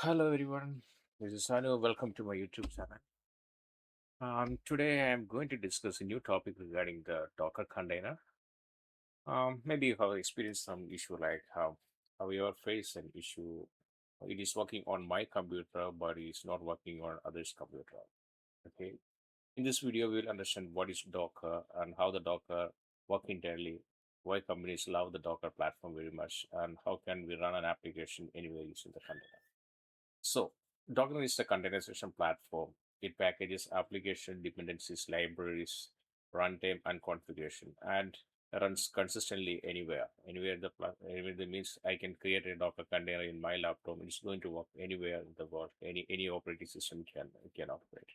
Hello everyone, this is Anu. Welcome to my YouTube channel. Today I am going to discuss a new topic regarding the Docker container. Maybe you have experienced some issue like how you have faced an issue. It is working on my computer, but it is not working on others' computer. Okay. In this video, we will understand what is Docker and how the Docker work internally, why companies love the Docker platform very much, and how can we run an application anywhere using the container. So, Docker is the containerization platform. It packages application dependencies, libraries, runtime, and configuration, and runs consistently anywhere. Anywhere that means I can create a Docker container in my laptop. It's going to work anywhere in the world. Any operating system can operate.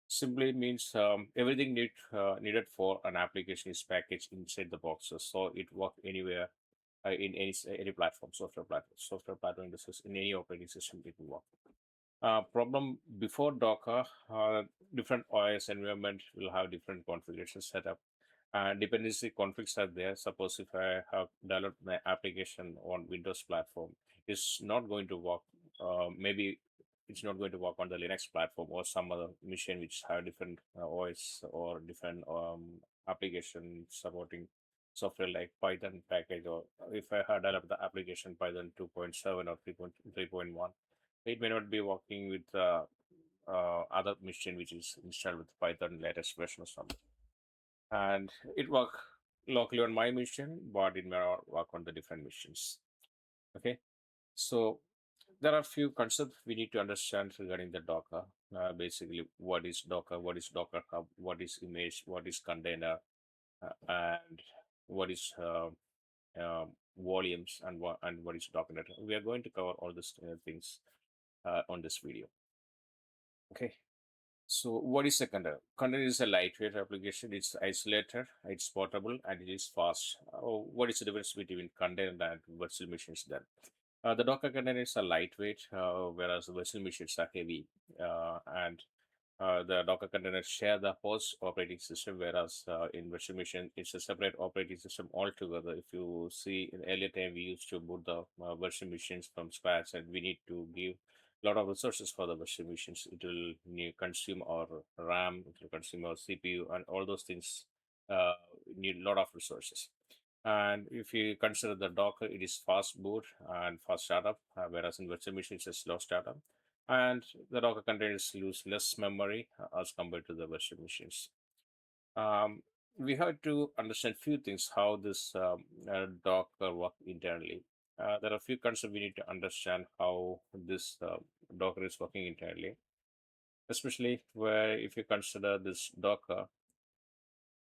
Simply means everything needed for an application is packaged inside the boxes, so it work anywhere in any platform, software platform. In this is in any operating system, it will work. Problem before Docker, different OS environment will have different configuration setup. And dependency conflicts are there. Suppose if I have developed my application on Windows platform, it's not going to work. Maybe it's not going to work on the Linux platform or some other machine which have different OS or different application supporting software like Python package, or if I had developed the application Python 2.7 or 3.1, it may not be working with other machine which is installed with Python latest version or something. And it work locally on my machine, but it may not work on the different machines. Okay, so there are a few concepts we need to understand regarding the Docker. Basically, what is Docker? What is Docker Hub? What is image? What is container? And what is volumes and what is Docker Net? We are going to cover all these things on this video. Okay. So what is a container? Container is a lightweight application. It's isolated, it's portable, and it is fast. What is the difference between container and virtual machines then? The Docker containers are lightweight, whereas the virtual machines are heavy. And the Docker containers share the host operating system, whereas in virtual machine, it's a separate operating system altogether. If you see in earlier time, we used to boot the virtual machines from scratch, and we need to give a lot of resources for the virtual machines. It will consume our RAM, it will consume our CPU, and all those things uh, need a lot of resources. And if you consider the Docker, it is fast boot and fast startup, whereas in virtual machines, it's slow startup. And the Docker containers use less memory as compared to the virtual machines. Um, we have to understand few things how this Docker work internally. There are a few concepts we need to understand how this Docker is working internally, especially where if you consider this Docker,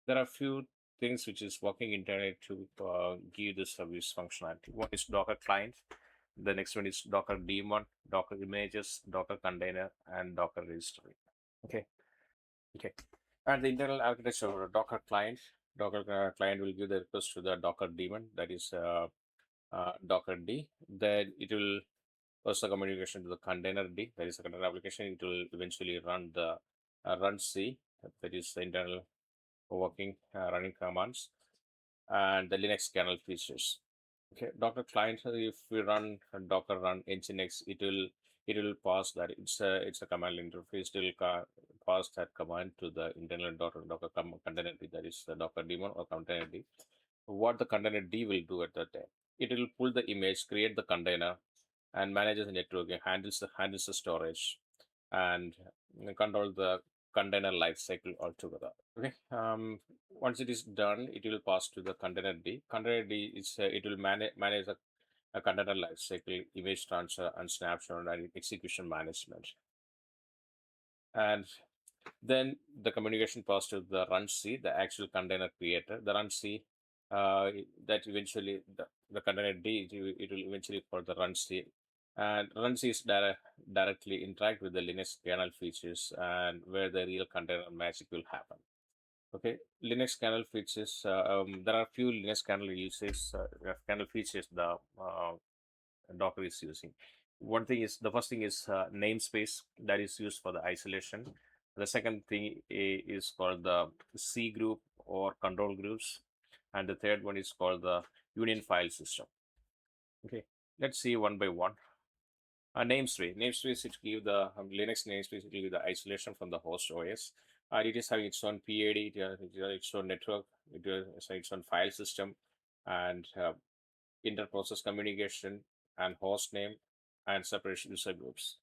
there are few things which is working internally to give the service functionality. One is Docker client. The next one is Docker daemon, Docker images, Docker container, and Docker registry. Okay. Okay. And the internal architecture of a Docker client. Docker client will give the request to the Docker daemon, that is Docker D. Then it will pass the communication to the container D, that is the container application. It will eventually run the run C, that is the internal working running commands, and the Linux kernel features. Okay, Docker client. If we run Docker run Nginx, it will pass that. It's a command interface. It will pass that command to the internal Docker container D, that is the Docker daemon or container D. What the container D will do at that time? It will pull the image, create the container, and manages the networking, handles the storage, and control the container lifecycle altogether. Okay. Once it is done, it will pass to the container D. Container D is it will manage a container lifecycle, image transfer, and snapshot and execution management. And then the communication pass to the run C, the actual container creator. The run C, that eventually the container D, it will eventually call the run C. And run C is directly interact with the Linux kernel features and where the real container magic will happen. Okay, Linux kernel features. There are few Linux kernel uses, kernel features the Docker is using. The first thing is namespace that is used for the isolation. The second thing is called the C group or control groups, and the third one is called the union file system. Okay, let's see one by one. Namespace it give the Linux namespace it give the isolation from the host OS, and it is having its own PAD, it has its own network, it has its own file system, and inter-process communication, and host name, and separation user groups.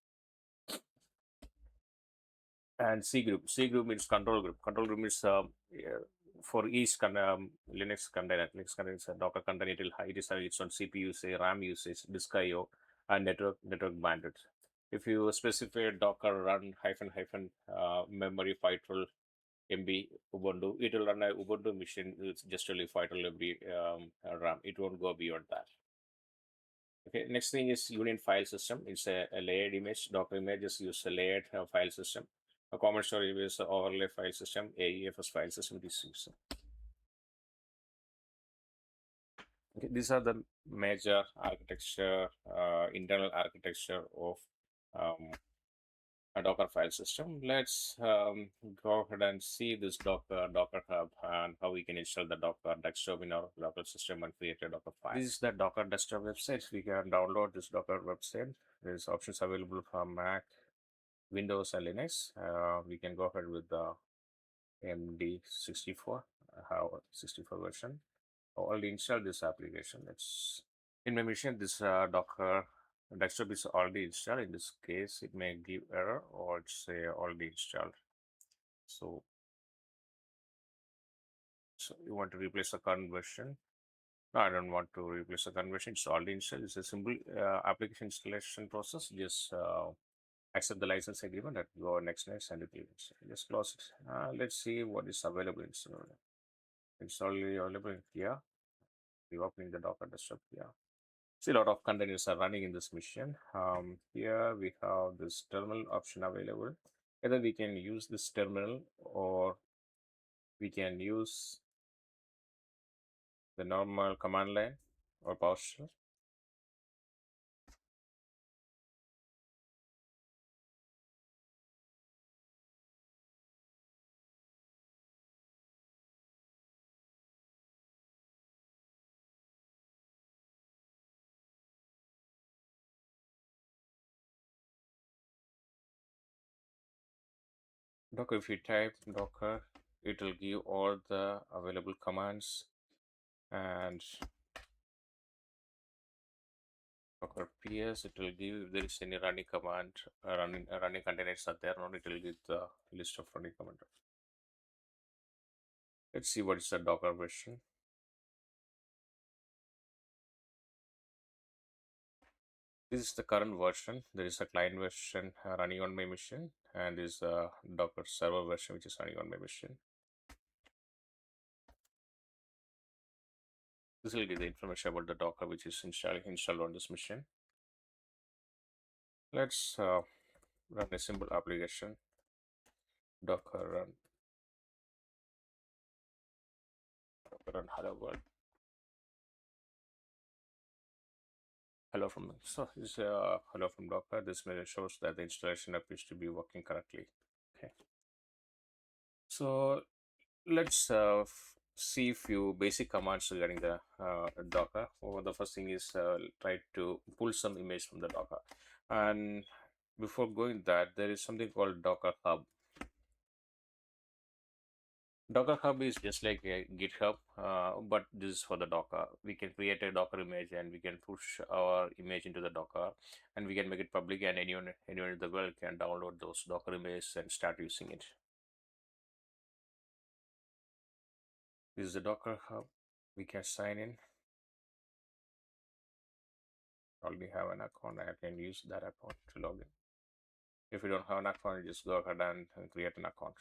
And C group means control group. Control group means yeah, for each Linux container is a Docker container. It is having its own CPU usage, RAM usage, disk IO, and network bandwidth. If you specify Docker run memory 512 MB Ubuntu, it will run a Ubuntu machine. It's just only 512 MB RAM. It won't go beyond that. Okay, next thing is union file system. It's a layered image. Docker images use a layered file system. A common storage is overlay file system, AEFS file system. Okay, these are the major architecture, internal architecture of um, a Docker file system. Let's go ahead and see this Docker Hub and how we can install the Docker desktop in our Docker system and create a Docker file. This is the Docker desktop website. We can download this Docker website. There's options available for Mac, Windows, and Linux. We can go ahead with the MD64, how 64 version. Already installed this application. Let's in my machine. This Docker desktop is already installed. In this case, it may give error or it's already installed. So, you want to replace the current version? No, I don't want to replace the current version. It's already installed. It's a simple application installation process. Just accept the license agreement and go next and repeat it. Just close it. Let's see what is available installed. It's already available here. We're opening the Docker desktop here. See, a lot of containers are running in this machine. Here we have this terminal option available. Either we can use this terminal or we can use the normal command line or PowerShell. Docker, if you type Docker, it will give all the available commands, and Docker PS, it will give if there is any running command, running containers are there, or it will give the list of running command. Let's see what is the Docker version. This is the current version. There is a client version running on my machine, and is a Docker server version which is running on my machine. This will give the information about the Docker which is installed on this machine. Let's run a simple application. Docker run hello world. Hello from this hello from Docker. This message shows that the installation appears to be working correctly. Okay. So let's see a few basic commands regarding the Docker. Well, the first thing is try to pull some image from the Docker. And before going that, there is something called Docker Hub. Docker Hub is just like a GitHub, but this is for the Docker. We can create a Docker image and we can push our image into the Docker, and we can make it public, and anyone in the world can download those Docker images and start using it. This is the Docker Hub. We can sign in. Already have an account. I can use that account to log in. If you don't have an account, just go ahead and create an account.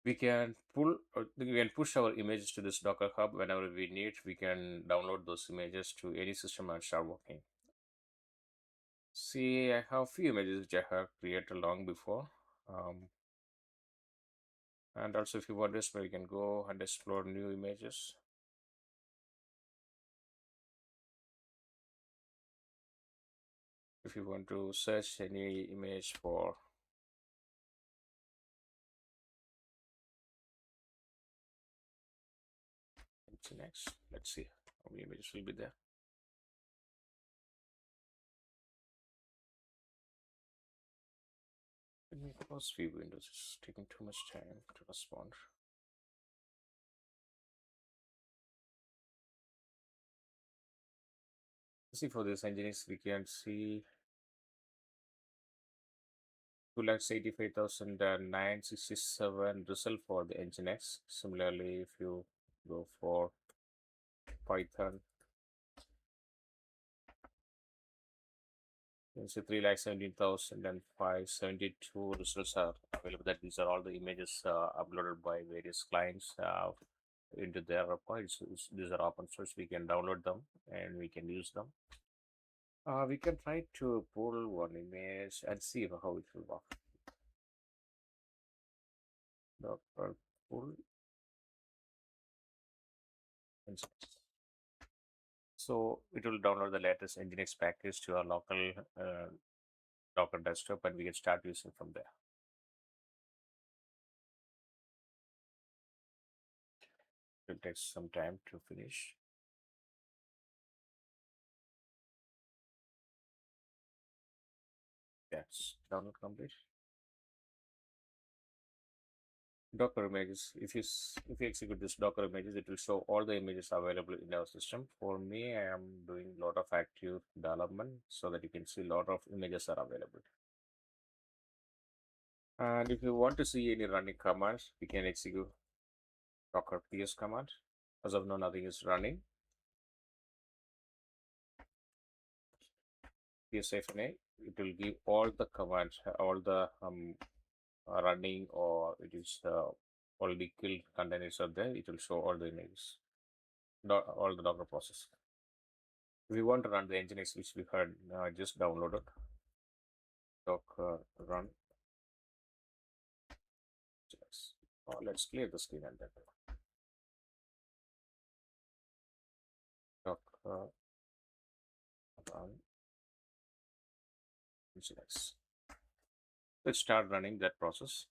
We can push our images to this Docker Hub whenever we need. We can download those images to any system and start working. See, I have few images which I have created long before. And also, if you want this, we can go and explore new images. If you want to search any image for next, let's see how many images will be there. Close few windows. It's taking too much time to respond. See, for this engineers, we can see 2,85,967 result for the Nginx. Similarly, if you go for Python, you can see 3,17,572 results are available. That these are all the images uploaded by various clients into their repositories. These are open source. We can download them and we can use them. We can try to pull one image and see how it will work. Docker pull. So it will download the latest Nginx package to our local Docker desktop, and we can start using from there. It will take some time to finish. Yes, download complete. Docker images. If you execute this Docker images, it will show all the images available in our system. For me, I am doing a lot of active development so that you can see a lot of images are available. And if you want to see any running commands, we can execute Docker ps command. As of now, nothing is running. PSFNA, it will give all the commands, all the running, or it is already killed containers are there. It will show all the images, all the Docker process. If we want to run the Nginx, which we had just downloaded, Docker run. Let's clear the screen and then Docker run Nginx. Let's start running that process.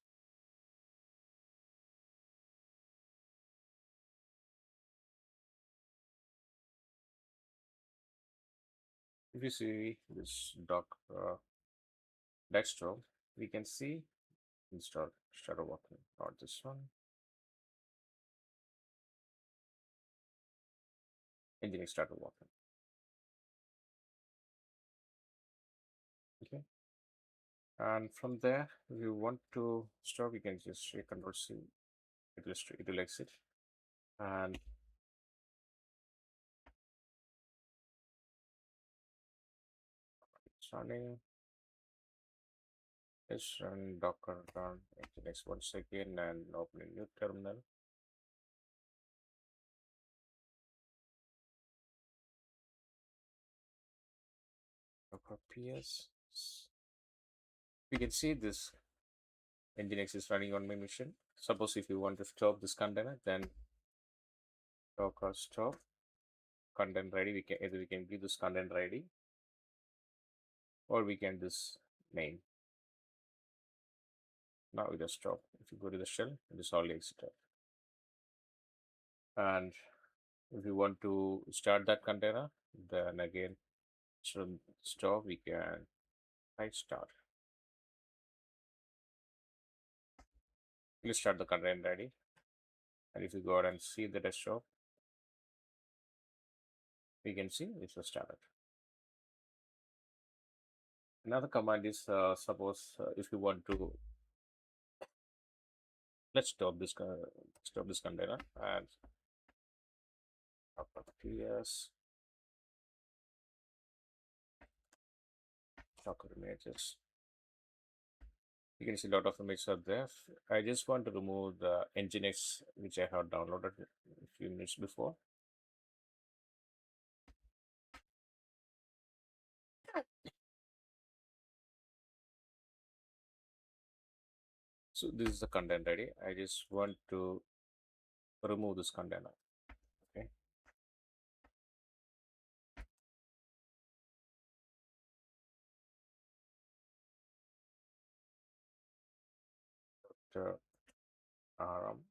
If you see this Docker desktop, we can see install started working. Not this one. Nginx started working. Okay. And from there, if you want to stop, you can just say Control C. It will exit. And it's running. Let's run Docker run Nginx once again and open a new terminal. Docker ps. We can see this Nginx is running on my machine. Suppose if you want to stop this container, then Docker stop content ready. We can either we can give this content ready, or we can this name. Now we just stop. If you go to the shell, it is already exited. And if you want to start that container, then again from stop we can type start. Please start the container ready. And if you go ahead and see the desktop, we can see it was started. Another command is suppose if you want to let's stop this container and ps Docker images. You can see a lot of images are there. I just want to remove the Nginx which I have downloaded a few minutes before. So this is the content ready. I just want to remove this container. Okay. rm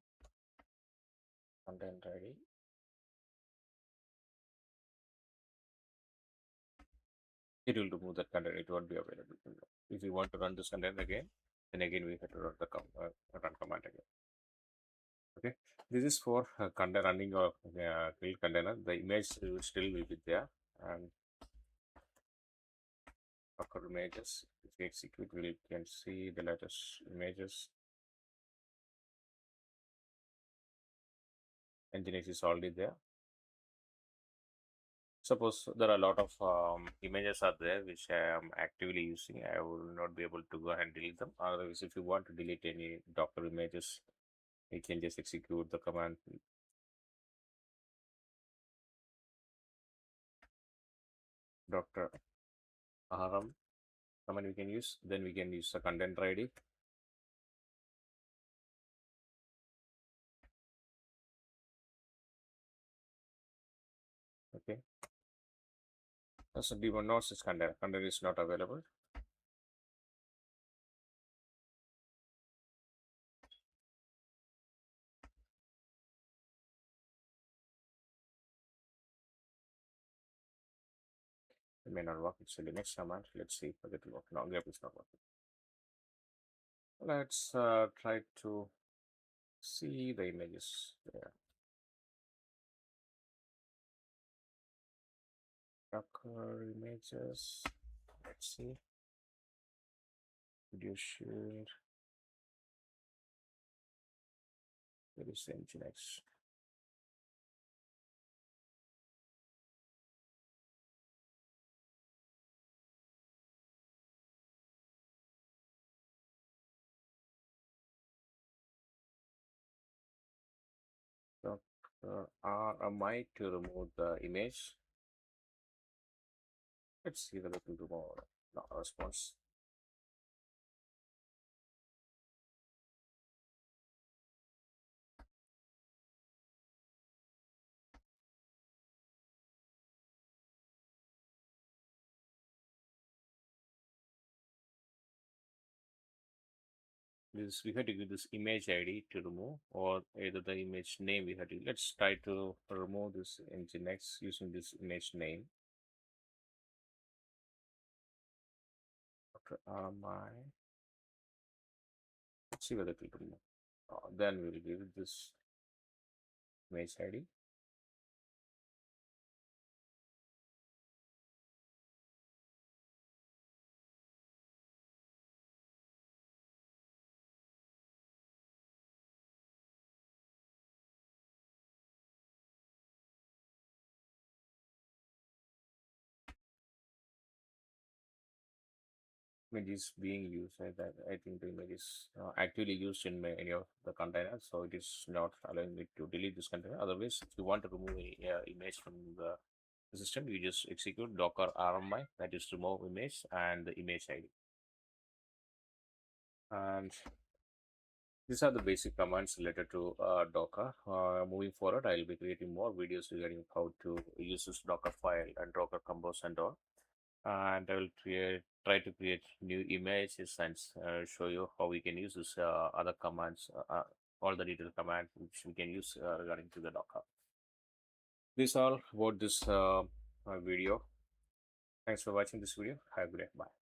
content ready. It will remove that content. It won't be available. If you want to run this content again, Then again we have to run the run command again. Okay, this is for container running or build container. The image will still will be there, and Docker images. If we execute, we can see the latest images. Nginx is already there. Suppose there are a lot of images are there which I am actively using. I will not be able to go and delete them. Otherwise, if you want to delete any Docker images, you can just execute the command Docker rm command we can use. Then we can use the container ID. Okay. So D1 nodes is container. Container is not available. It may not work. It's a Linux command. Let's see whether it will work. No, grep is not working. Let's try to see the images there. Docker images. Let's see. Video share. There is Nginx. Docker RMI to remove the image. Let's see whether it will remove no response. This we have to give this image ID to remove, or either the image name we have to. Let's try to remove this Nginx using this image name. Docker RMI. Let's see whether it will remove. Then we'll give it this image ID. Image is being used. That I think the image is actively used in any of the containers, so it is not allowing me to delete this container. Otherwise, if you want to remove any image from the system, you just execute docker rmi, that is remove image, and the image ID. And these are the basic commands related to Docker. Moving forward, I'll be creating more videos regarding how to use this Docker file and Docker compose and all. And I will try to create new images and show you how we can use this other commands, all the detailed commands which we can use regarding to the Docker. This all about this video. Thanks for watching this video. Have a good day. Bye.